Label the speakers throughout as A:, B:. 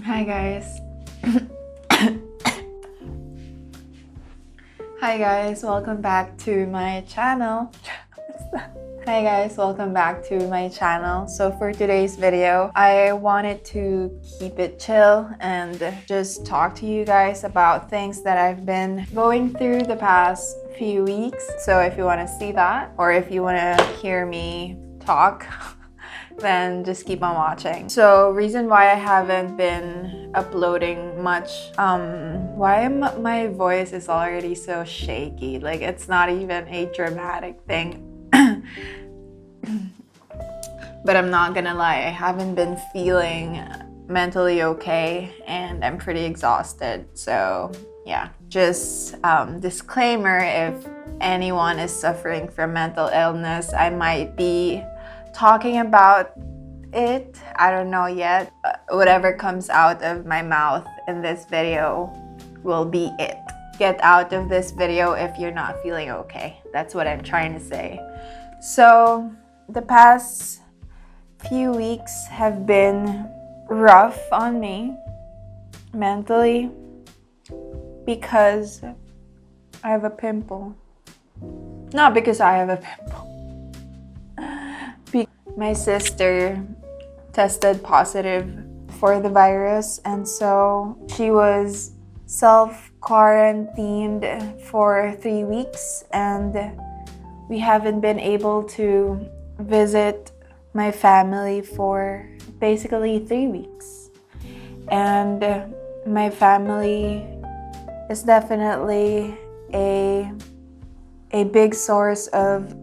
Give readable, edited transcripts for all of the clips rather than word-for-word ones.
A: Hi guys. Hi guys, welcome back to my channel. Hi guys, welcome back to my channel. So for today's video, I wanted to keep it chill and just talk to you guys about things that I've been going through the past few weeks. So if you want to see that, or if you want to hear me talk, then just keep on watching. So reason why I haven't been uploading much, why my voice is already so shaky, like it's not even a dramatic thing. But I'm not gonna lie, I haven't been feeling mentally okay and I'm pretty exhausted. So yeah, just disclaimer, if anyone is suffering from mental illness, I might be talking about it. I don't know yet. Whatever comes out of my mouth in this video will be it. Get out of this video if you're not feeling okay. That's what I'm trying to say. So the past few weeks have been rough on me mentally because I have a pimple. Not because I have a pimple. My sister tested positive for the virus, and so she was self-quarantined for 3 weeks, and we haven't been able to visit my family for basically 3 weeks. And my family is definitely a big source of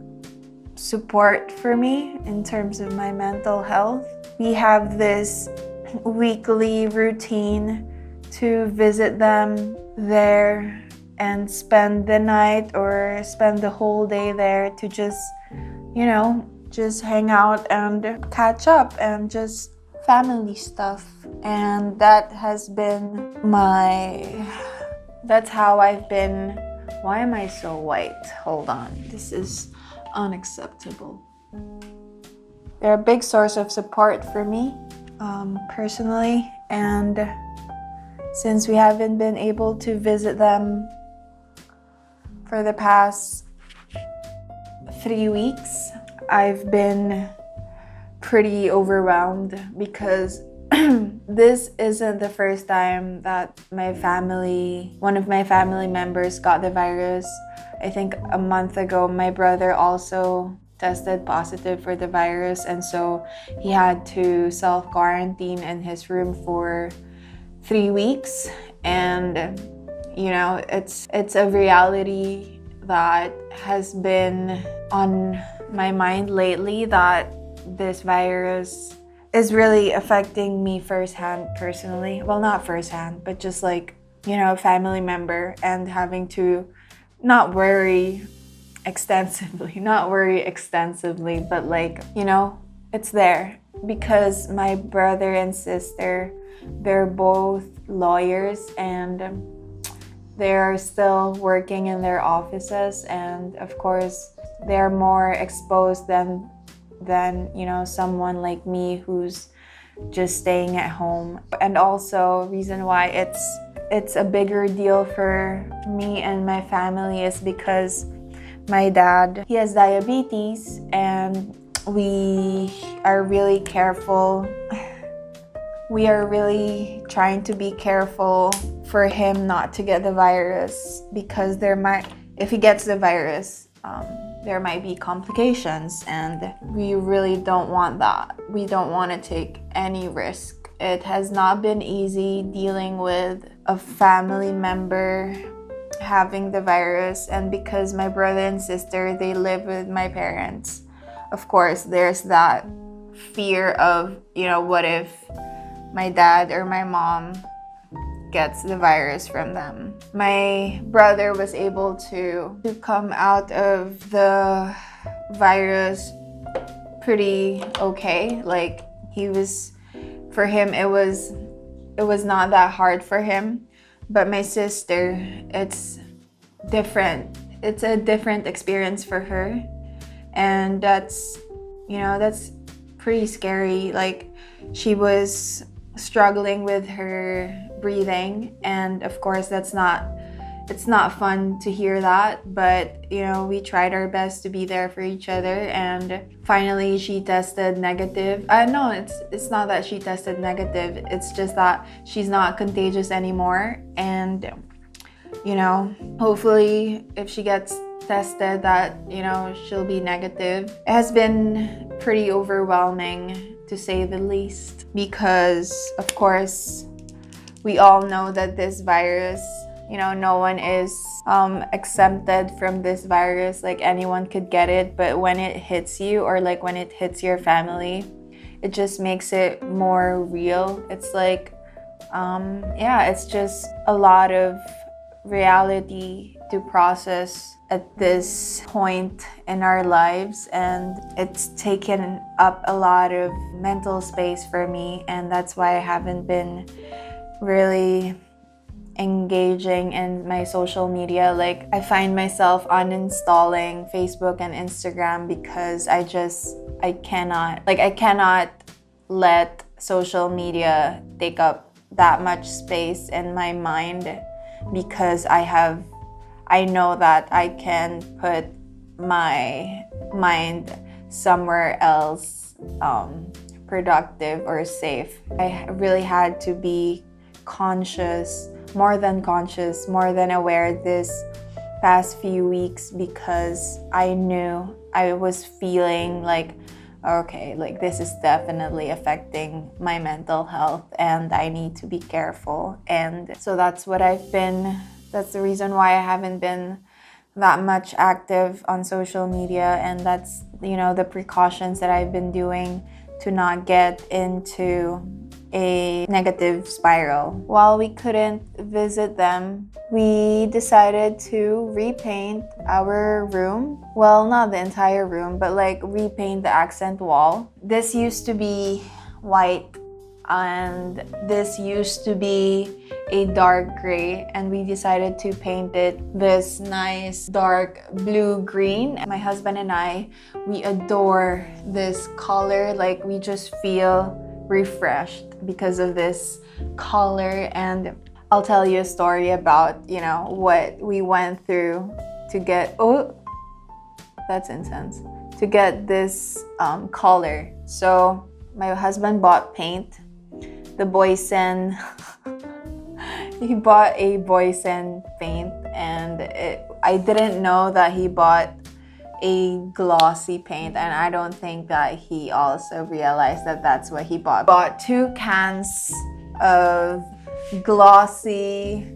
A: support for me in terms of my mental health. We have this weekly routine to visit them there and spend the night or spend the whole day there to just, you know, just hang out and catch up and just family stuff. And that has been that's how I've been. Why am I so white? Hold on, this is unacceptable. They're a big source of support for me personally, and since we haven't been able to visit them for the past 3 weeks, I've been pretty overwhelmed because this isn't the first time that one of my family members got the virus. I think a month ago, my brother also tested positive for the virus, and so he had to self-quarantine in his room for 3 weeks. And you know, it's a reality that has been on my mind lately, that this virus is really affecting me firsthand personally. Well, not firsthand, but just like, you know, a family member, and having to not worry extensively, but like, you know, it's there because my brother and sister, they're both lawyers and they're still working in their offices, and of course they're more exposed than you know, someone like me who's just staying at home. And also, reason why it's a bigger deal for me and my family is because my dad, he has diabetes, and we are really careful. We are really trying to be careful for him not to get the virus, because if he gets the virus, there might be complications, and we really don't want that. We don't want to take any risk. It has not been easy dealing with a family member having the virus, and because my brother and sister, they live with my parents, of course there's that fear of, you know, what if my dad or my mom gets the virus from them. My brother was able to come out of the virus pretty okay. Like, for him it was not that hard for him. But my sister, it's different. It's a different experience for her, and that's, you know, that's pretty scary. Like, she was struggling with her breathing, and of course it's not fun to hear that, but you know, we tried our best to be there for each other, and finally she tested negative. No, it's not that she tested negative, it's just that she's not contagious anymore. And you know, hopefully if she gets tested, that, you know, she'll be negative. It has been pretty overwhelming, to say the least, because of course we all know that this virus, you know, no one is exempted from this virus. Like, anyone could get it, but when it hits you, or like when it hits your family, it just makes it more real. It's like yeah, it's just a lot of reality to process at this point in our lives, and it's taken up a lot of mental space for me, and that's why I haven't been really engaging in my social media. Like, I find myself uninstalling Facebook and Instagram because I cannot let social media take up that much space in my mind, because I know that I can put my mind somewhere else, productive or safe. I really had to be conscious, more than aware this past few weeks, because I knew I was feeling like, okay, like this is definitely affecting my mental health and I need to be careful. And so that's the reason why I haven't been that much active on social media, and that's, you know, the precautions that I've been doing to not get into a negative spiral. While we couldn't visit them, we decided to repaint our room. Well, not the entire room, but like repaint the accent wall. This used to be white, and this used to be a dark gray, and we decided to paint it this nice dark blue-green. My husband and I, we adore this color. Like, we just feel refreshed because of this color. And I'll tell you a story about, you know, what we went through to get, oh, that's intense, to get this color. So my husband bought paint, the Boysen he bought a Boysen paint, and I didn't know that he bought a glossy paint, and I don't think that he also realized that that's what he bought. Bought 2 cans of glossy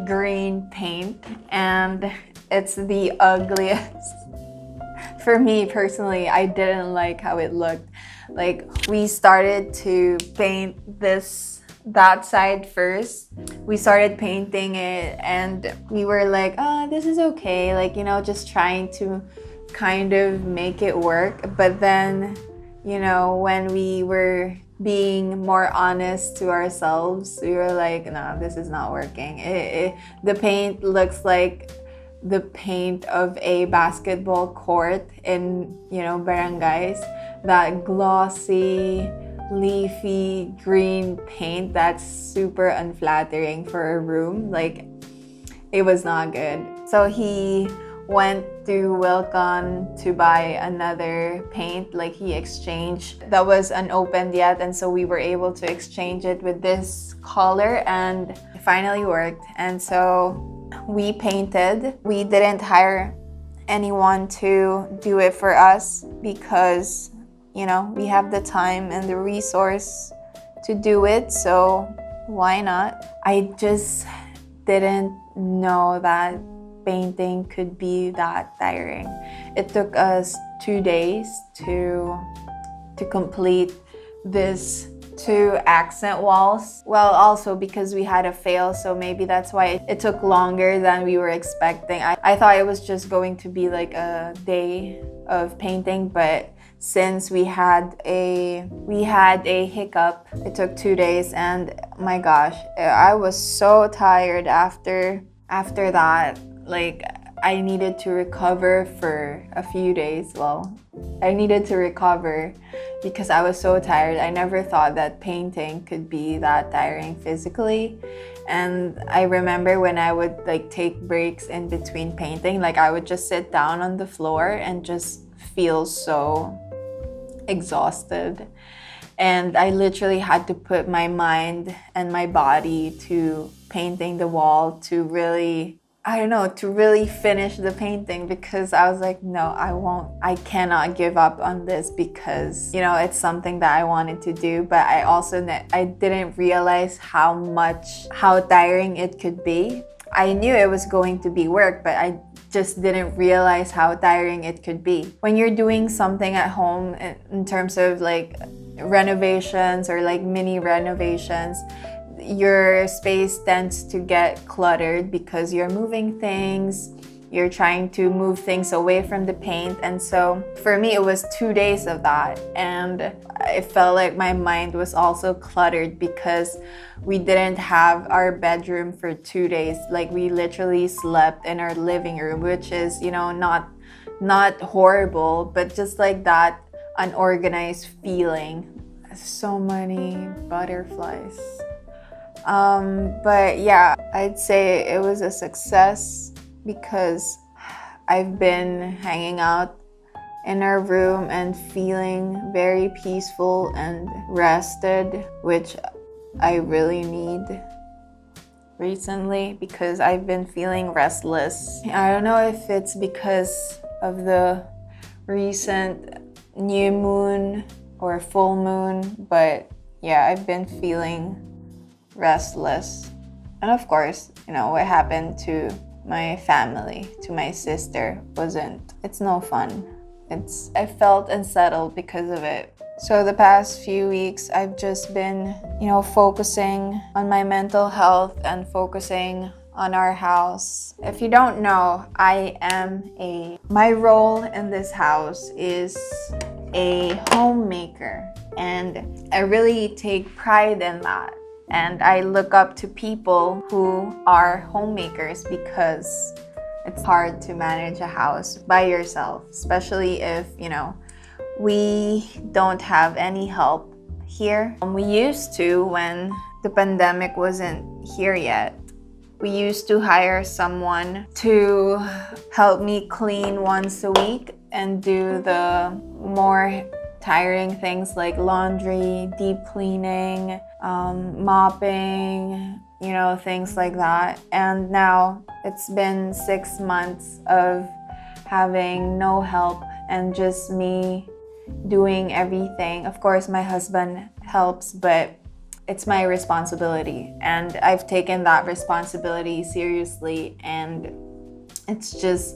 A: green paint, and it's the ugliest. For me personally, I didn't like how it looked. Like, we started to paint that side first. We started painting it and we were like, oh, this is okay, like, you know, just trying to kind of make it work. But then, you know, when we were being more honest to ourselves, we were like, no, this is not working. The paint looks like the paint of a basketball court in, you know, barangays. That glossy, leafy green paint that's super unflattering for a room. Like, it was not good. So he went to Wilcon to buy another paint. Like, he exchanged, that was unopened yet, and so we were able to exchange it with this color, and it finally worked. And so we painted. We didn't hire anyone to do it for us because, you know, we have the time and the resource to do it, so why not? I just didn't know that painting could be that tiring. It took us 2 days to complete this 2 accent walls. Well, also because we had a fail, so maybe that's why it took longer than we were expecting. I thought it was just going to be like a day of painting, but since we had a hiccup, it took 2 days, and my gosh, I was so tired after that. Like, I needed to recover for a few days. Well, I needed to recover because I was so tired. I never thought that painting could be that tiring physically. And I remember when I would like take breaks in between painting, like I would just sit down on the floor and just feel so exhausted. And I literally had to put my mind and my body to painting the wall to really, I don't know, to really finish the painting, because I was like, no, I cannot give up on this, because, you know, it's something that I wanted to do. But I didn't realize how tiring it could be. I knew it was going to be work, but I just didn't realize how tiring it could be. When you're doing something at home in terms of like renovations or like mini renovations, your space tends to get cluttered because you're moving things, you're trying to move things away from the paint. And so for me, it was 2 days of that. And it felt like my mind was also cluttered because we didn't have our bedroom for 2 days. Like we literally slept in our living room, which is, you know, not horrible, but just like that unorganized feeling. So many butterflies. But yeah, I'd say it was a success because I've been hanging out in our room and feeling very peaceful and rested, which I really need recently because I've been feeling restless. I don't know if it's because of the recent new moon or full moon, but yeah, I've been feeling restless. And of course, you know, what happened to my family, to my sister, it's no fun. I felt unsettled because of it. So the past few weeks, I've just been, you know, focusing on my mental health and focusing on our house. If you don't know, my role in this house is a homemaker, and I really take pride in that. And I look up to people who are homemakers because it's hard to manage a house by yourself, especially if, you know, we don't have any help here. We used to, when the pandemic wasn't here yet, we used to hire someone to help me clean once a week and do the more tiring things like laundry, deep cleaning, mopping, you know, things like that. And now it's been 6 months of having no help and just me doing everything. Of course, my husband helps, but it's my responsibility. And I've taken that responsibility seriously, and it's just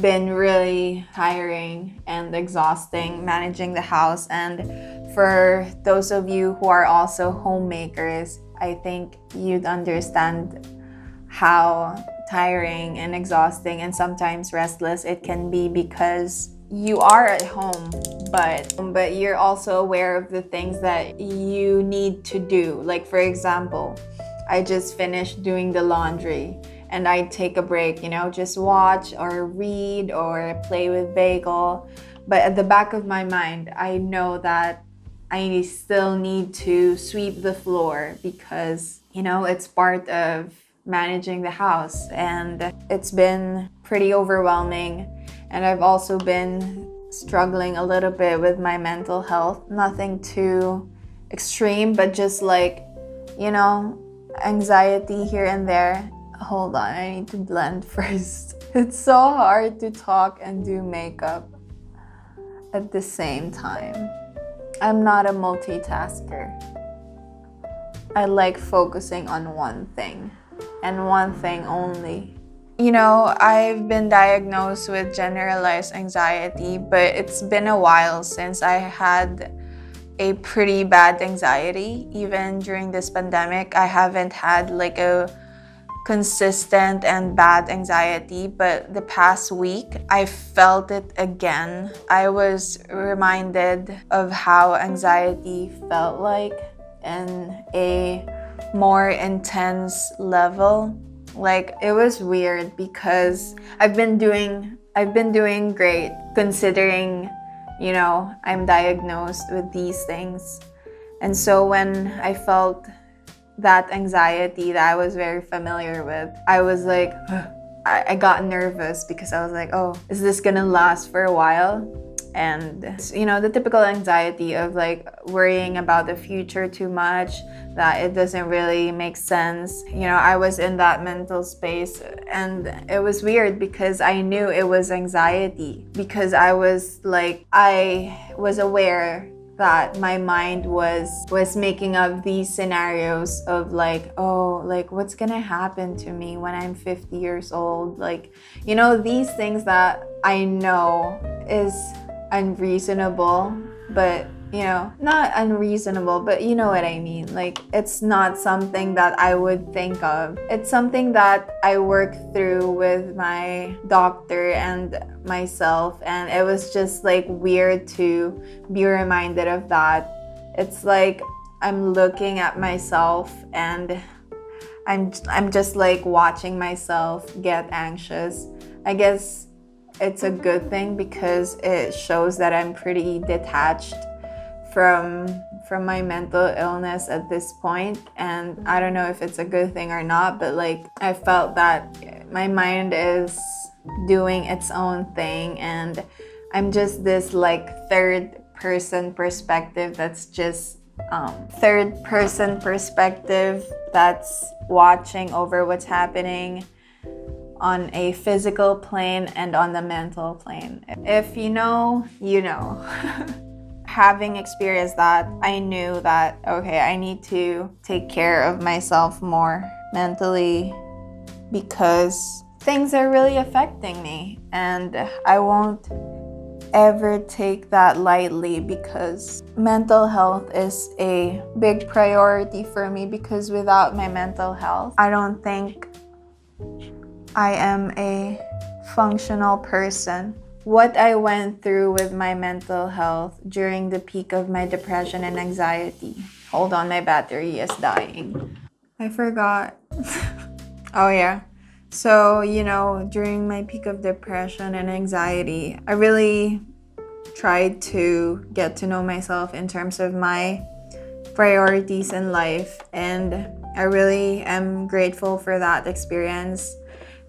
A: been really tiring and exhausting managing the house. And for those of you who are also homemakers, I think you'd understand how tiring and exhausting and sometimes restless it can be, because you are at home, but you're also aware of the things that you need to do. Like, for example, I just finished doing the laundry, and I'd take a break, you know, just watch or read or play with Bagel. But at the back of my mind, I know that I still need to sweep the floor because, you know, it's part of managing the house, and it's been pretty overwhelming. And I've also been struggling a little bit with my mental health. Nothing too extreme, but just like, you know, anxiety here and there. Hold on, I need to blend first. It's so hard to talk and do makeup at the same time. I'm not a multitasker. I like focusing on one thing and one thing only. You know, I've been diagnosed with generalized anxiety, but it's been a while since I had a pretty bad anxiety. Even during this pandemic, I haven't had like a consistent and bad anxiety, but the past week I felt it again. I was reminded of how anxiety felt like in a more intense level. Like, it was weird because I've been doing great considering you know, I'm diagnosed with these things. And so when I felt that anxiety that I was very familiar with, I was like, I got nervous because I was like, oh, is this gonna last for a while? And, you know, the typical anxiety of like worrying about the future too much, that it doesn't really make sense. You know, I was in that mental space, and it was weird because I knew it was anxiety, because I was aware that my mind was making up these scenarios of like, oh, like what's gonna happen to me when I'm 50 years old? Like, you know, these things that I know is unreasonable, but you know, not unreasonable, but you know what I mean. Like, it's not something that I would think of. It's something that I work through with my doctor and myself, and it was just like weird to be reminded of that. It's like I'm looking at myself and I'm just like watching myself get anxious. I guess it's a good thing because it shows that I'm pretty detached from my mental illness at this point. And I don't know if it's a good thing or not, but like I felt that my mind is doing its own thing, and I'm just this like third person perspective that's just that's watching over what's happening on a physical plane and on the mental plane. If you know, you know. Having experienced that, I knew that, okay, I need to take care of myself more mentally because things are really affecting me, and I won't ever take that lightly because mental health is a big priority for me, because without my mental health, I don't think I am a functional person. What I went through with my mental health during the peak of my depression and anxiety. Hold on, my battery is dying. I forgot. Oh yeah. So, you know, during my peak of depression and anxiety, I really tried to get to know myself in terms of my priorities in life. And I really am grateful for that experience.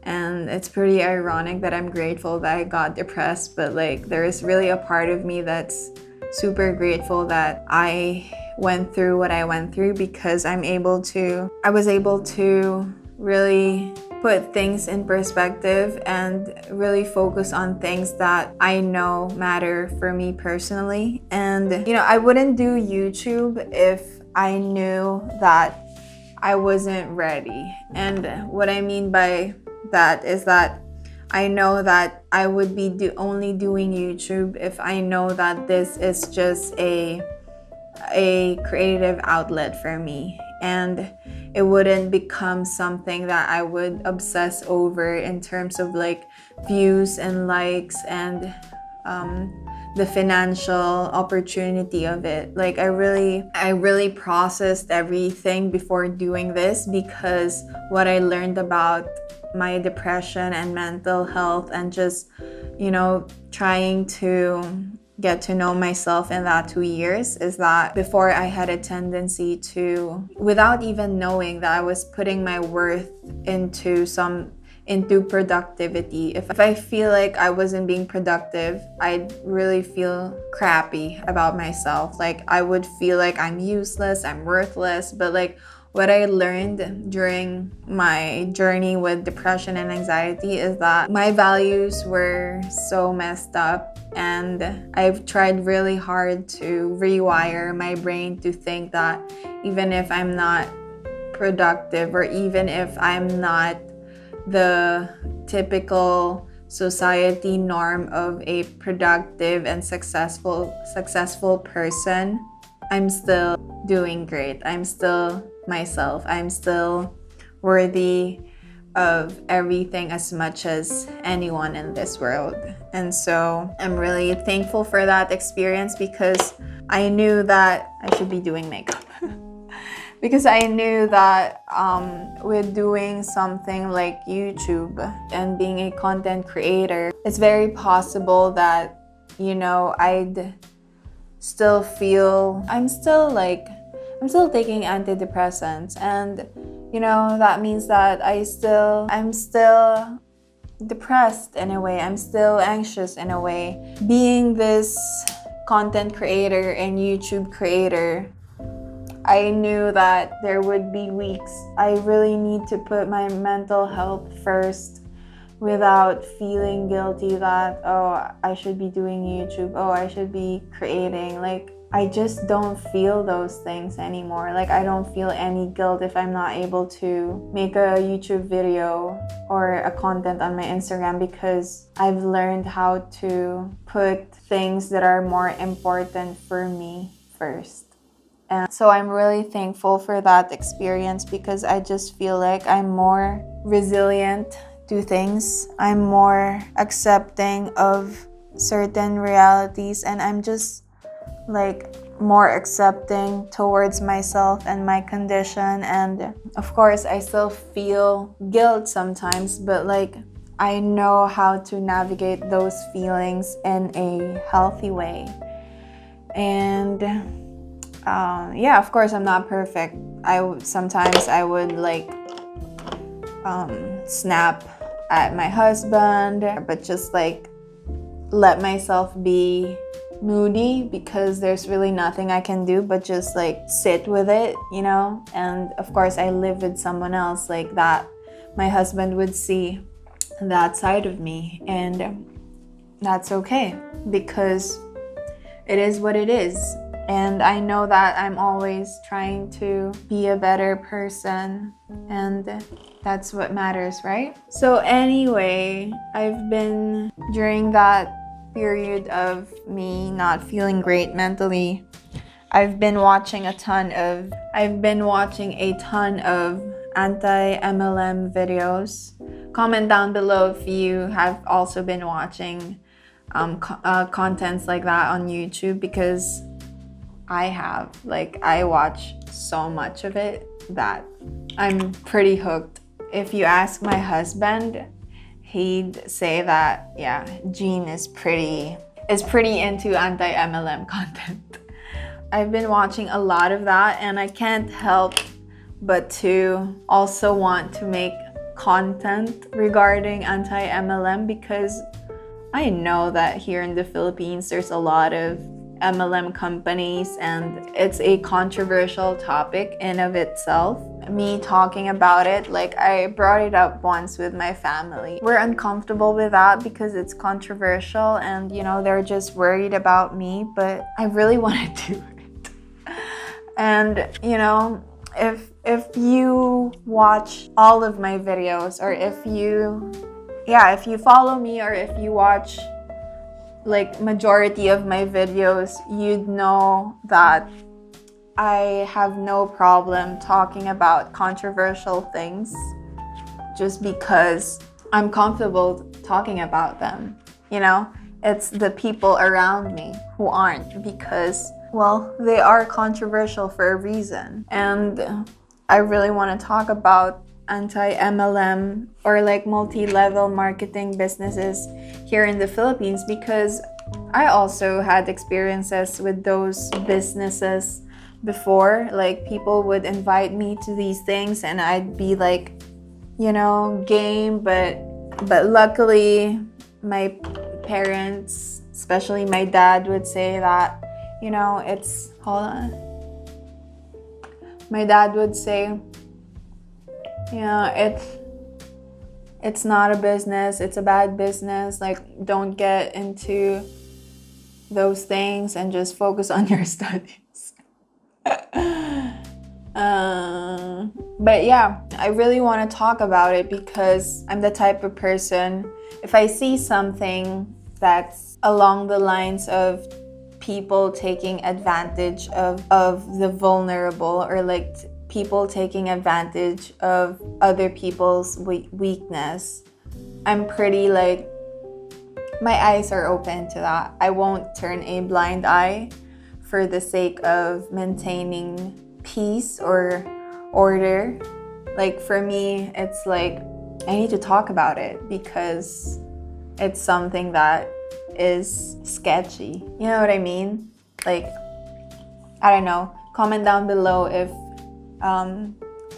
A: And it's pretty ironic that I'm grateful that I got depressed, but like there is really a part of me that's super grateful that I went through what I went through, because I was able to really put things in perspective and really focus on things that I know matter for me personally. And you know, I wouldn't do YouTube if I knew that I wasn't ready. And what I mean by that is that I know that I would be only doing YouTube if I know that this is just a creative outlet for me, and it wouldn't become something that I would obsess over in terms of like views and likes and the financial opportunity of it. Like I really processed everything before doing this, because what I learned about my depression and mental health, and just, you know, trying to get to know myself in that 2 years, is that before I had a tendency to, without even knowing that I was putting my worth into productivity. If I feel like I wasn't being productive, I'd really feel crappy about myself. Like I would feel like I'm useless, I'm worthless. But like what I learned during my journey with depression and anxiety is that my values were so messed up, and I've tried really hard to rewire my brain to think that even if I'm not productive, or even if I'm not the typical society norm of a productive and successful person, I'm still doing great. I'm still myself. I'm still worthy of everything as much as anyone in this world. And so I'm really thankful for that experience, because I knew that I should be doing makeup. Because I knew that with doing something like YouTube and being a content creator, it's very possible that you know, I'd still feel, I'm still taking antidepressants, and you know, that means that I'm still depressed in a way, I'm still anxious in a way. Being this content creator and YouTube creator, I knew that there would be weeks I really need to put my mental health first without feeling guilty that, oh, I should be doing YouTube, oh, I should be creating. Like, I just don't feel those things anymore. Like, I don't feel any guilt if I'm not able to make a YouTube video or a content on my Instagram, because I've learned how to put things that are more important for me first. And so I'm really thankful for that experience, because I just feel like I'm more resilient to things. I'm more accepting of certain realities, and I'm just like more accepting towards myself and my condition. And of course, I still feel guilt sometimes, but like I know how to navigate those feelings in a healthy way. And yeah, of course, I'm not perfect. Sometimes I would like snap at my husband, but just like let myself be moody, because there's really nothing I can do but just like sit with it, you know. And of course, I live with someone else like that. My husband would see that side of me, and that's okay, because it is what it is. And I know that I'm always trying to be a better person, and that's what matters, right? So anyway, during that period of me not feeling great mentally, I've been watching a ton of anti-MLM videos. Comment down below if you have also been watching contents like that on YouTube, because I have. Like, I watch so much of it that I'm pretty hooked. If you ask my husband, he'd say that, yeah, Jean is pretty into anti-MLM content. I've been watching a lot of that, and I can't help but to also want to make content regarding anti-MLM, because I know that here in the Philippines there's a lot of MLM companies, and it's a controversial topic in of itself. Me talking about it, like I brought it up once with my family. We're uncomfortable with that because it's controversial, and you know, they're just worried about me, but I really want to do it. And you know, if you watch all of my videos, or if you follow me, or if you watch like majority of my videos, you'd know that I have no problem talking about controversial things just because I'm comfortable talking about them. You know, it's the people around me who aren't, because, well, they are controversial for a reason. And I really want to talk about anti-MLM or like multi-level marketing businesses here in the Philippines, because I also had experiences with those businesses before. Like, people would invite me to these things and I'd be like, you know, game, but luckily my parents, especially my dad, would say that, you know, my dad would say, yeah, it's not a business, it's a bad business. Like, don't get into those things and just focus on your studies. But yeah, I really want to talk about it because I'm the type of person, if I see something that's along the lines of people taking advantage of the vulnerable, or like people taking advantage of other people's weakness, I'm pretty like, my eyes are open to that. I won't turn a blind eye for the sake of maintaining peace or order. Like, for me, it's like I need to talk about it because it's something that is sketchy. You know what I mean? Like, I don't know. Comment down below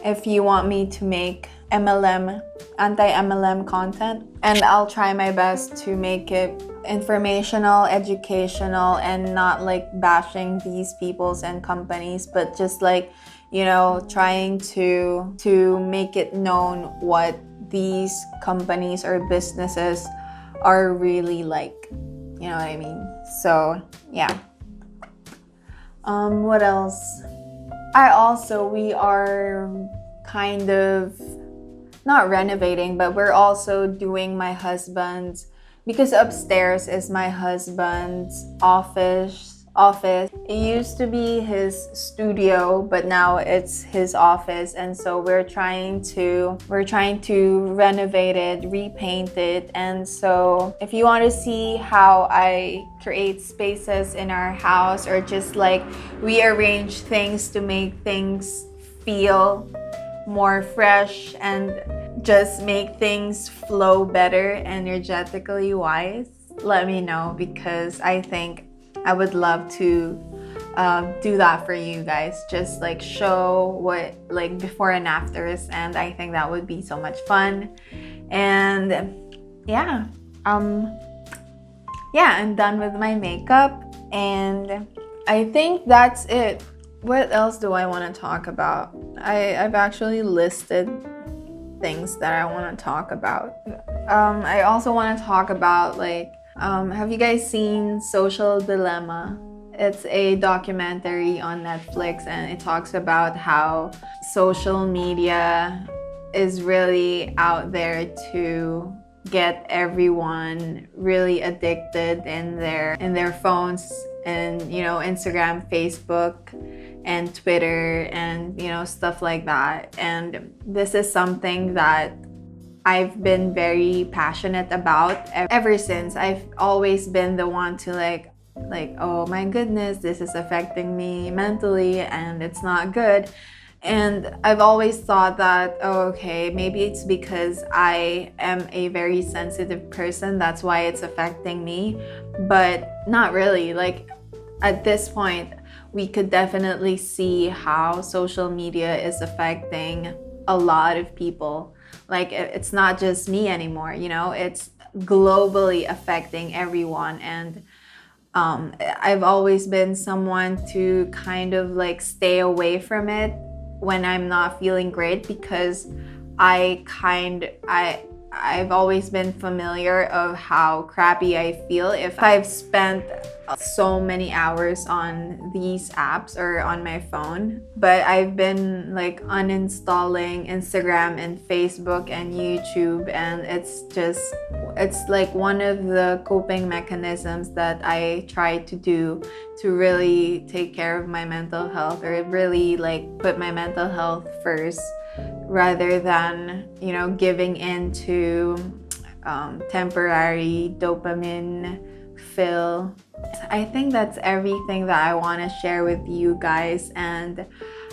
A: if you want me to make anti-MLM content, and I'll try my best to make it informational, educational, and not like bashing these peoples and companies, but just like, you know, trying to make it known what these companies or businesses are really like. You know what I mean? So yeah. What else? We are kind of not renovating, but we're also doing my husband's, because upstairs is my husband's office. It used to be his studio, but now it's his office, and so we're trying to renovate it, repaint it. And so if you want to see how I create spaces in our house, or just like rearrange things to make things feel more fresh and just make things flow better energetically wise, let me know, because I think I would love to do that for you guys. Just like show what like before and afters, and I think that would be so much fun. And yeah, I'm done with my makeup, and I think that's it. What else do I want to talk about? I've actually listed things that I want to talk about. I also want to talk about like, have you guys seen Social Dilemma? It's a documentary on Netflix, and it talks about how social media is really out there to get everyone really addicted in their phones, and you know, Instagram, Facebook, and Twitter, and you know, stuff like that. And this is something that I've been very passionate about ever since. I've always been the one to like, oh my goodness, this is affecting me mentally and it's not good. And I've always thought that, oh, okay, maybe it's because I am a very sensitive person, that's why it's affecting me. But not really. Like, at this point, we could definitely see how social media is affecting a lot of people. Like, it's not just me anymore, you know, it's globally affecting everyone. And I've always been someone to kind of like stay away from it when I'm not feeling great, because I've always been familiar of how crappy I feel if I've spent so many hours on these apps or on my phone. But I've been like uninstalling Instagram and Facebook and YouTube, and it's like one of the coping mechanisms that I try to do to really take care of my mental health, or really like put my mental health first, rather than, you know, giving in to temporary dopamine fill. I think that's everything that I want to share with you guys. And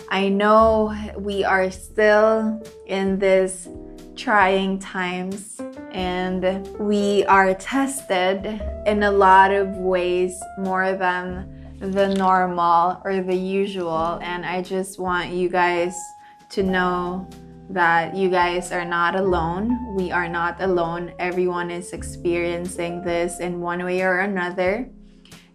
A: I know we are still in this trying times, and we are tested in a lot of ways, more than the normal or the usual. And I just want you guys to know that you guys are not alone. We are not alone. Everyone is experiencing this in one way or another.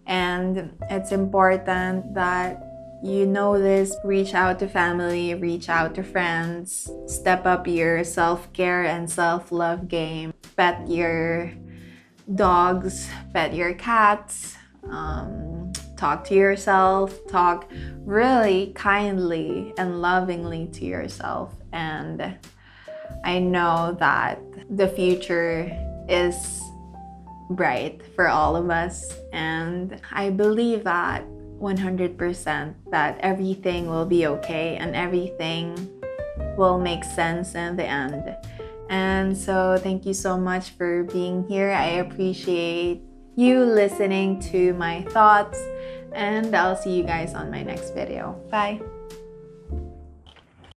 A: And it's important that you know this. Reach out to family, reach out to friends, step up your self-care and self-love game. Pet your dogs, pet your cats, talk to yourself, talk really kindly and lovingly to yourself. And I know that the future is bright for all of us, and I believe that 100% that everything will be okay and everything will make sense in the end. And so thank you so much for being here. I appreciate you listening to my thoughts, and I'll see you guys on my next video. Bye.